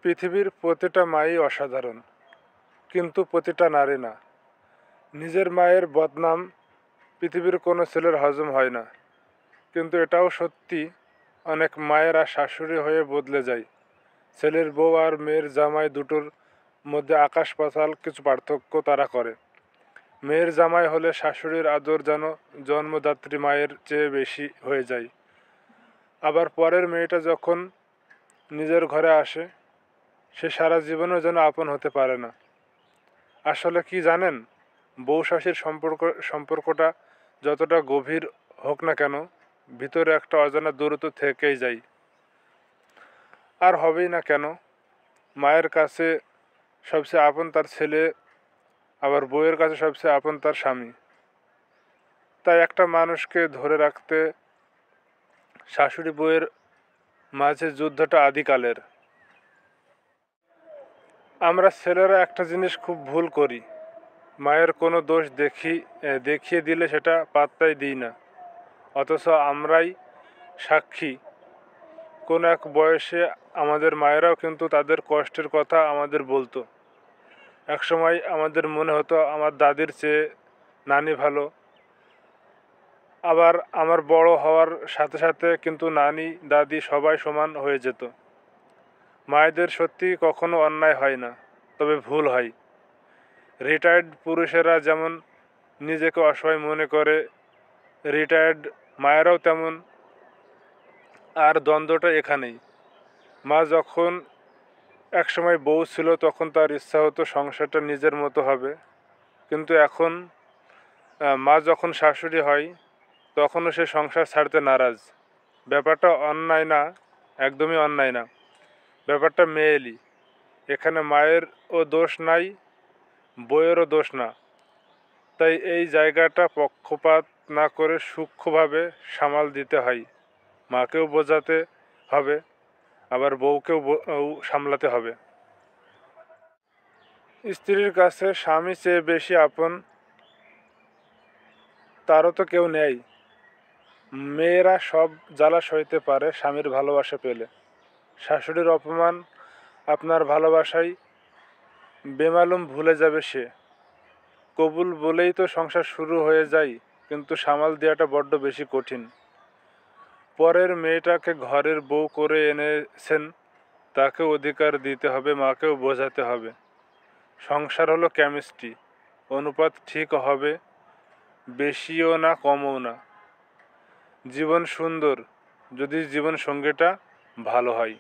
পৃথিবীর প্রতিটা মাই অসাধারণ, কিন্তু প্রতিটা নারী না। নিজের মায়ের বদনাম পৃথিবীর কোনো ছেলের হজম হয় না, কিন্তু এটাও সত্যি অনেক মায়েরা শাশুড়ি হয়ে বদলে যায়। ছেলের বউ আর মেয়ের জামাই দুটোর মধ্যে আকাশ পাতাল কিছু পার্থক্য তারা করে। মেয়ের জামাই হলে শাশুড়ির আদর যেন জন্মদাত্রী মায়ের চেয়ে বেশি হয়ে যায়। আবার পরের মেয়েটা যখন নিজের ঘরে আসে, সে সারা জীবনও যেন আপন হতে পারে না। আসলে কি জানেন, বউ শাশুড়ির সম্পর্কটা যতটা গভীর হোক না কেন, ভিতরে একটা অজানা দূরত্ব থেকেই যায়। আর হবেই না কেন, মায়ের কাছে সবচেয়ে আপন তার ছেলে, আবার বউয়ের কাছে সবচেয়ে আপন তার স্বামী। তাই একটা মানুষকে ধরে রাখতে শাশুড়ি বউয়ের মাঝে যুদ্ধটা আদিকালের। আমরা ছেলেরা একটা জিনিস খুব ভুল করি, মায়ের কোনো দোষ দেখিয়ে দিলে সেটা পাত্তাই দিই না। অথচ আমরাই সাক্ষী, কোনো এক বয়সে আমাদের মায়েরাও কিন্তু তাদের কষ্টের কথা আমাদের বলতো। একসময় আমাদের মনে হতো আমার দাদির চেয়ে নানি ভালো, আবার আমার বড় হওয়ার সাথে সাথে কিন্তু নানি দাদি সবাই সমান হয়ে যেত। মায়েদের সত্যি কখনো অন্যায় হয় না, তবে ভুল হয়। রিটায়ার্ড পুরুষেরা যেমন নিজেকে অসহায় মনে করে, রিটায়ার্ড মায়েরাও তেমন। আর দ্বন্দ্বটা এখানেই। মা যখন একসময় বউ ছিল, তখন তার ইচ্ছা হতো সংসারটা নিজের মতো হবে, কিন্তু এখন মা যখন শাশুড়ি হয়, তখনও সে সংসার ছাড়তে নারাজ। ব্যাপারটা অন্যায় না, একদমই অন্যায় না, ব্যাপারটা মেয়েলি। এখানে মায়েরও দোষ নাই, বউয়েরও দোষ না। তাই এই জায়গাটা পক্ষপাত না করে সূক্ষ্মভাবে সামাল দিতে হয়। মাকেও বোঝাতে হবে, আবার বউকেও সামলাতে হবে। স্ত্রীর কাছে স্বামী চেয়ে বেশি আপন তারও তো কেউ নেই। মেয়েরা সব জ্বালা সইতে পারে স্বামীর ভালোবাসা পেলে। শাশুড়ির অপমান আপনার ভালোবাসায় বেমালুম ভুলে যাবে সে। কবুল বলেই তো সংসার শুরু হয়ে যায়, কিন্তু সামাল দেওয়াটা বড্ড বেশি কঠিন। পরের মেয়েটাকে ঘরের বউ করে এনেছেন, তাকে অধিকার দিতে হবে, মাকেও বোঝাতে হবে। সংসার হলো কেমিস্ট্রি, অনুপাত ঠিক হবে, বেশিও না কমও না। জীবন সুন্দর যদি জীবন সঙ্গীটা ভালো হয়।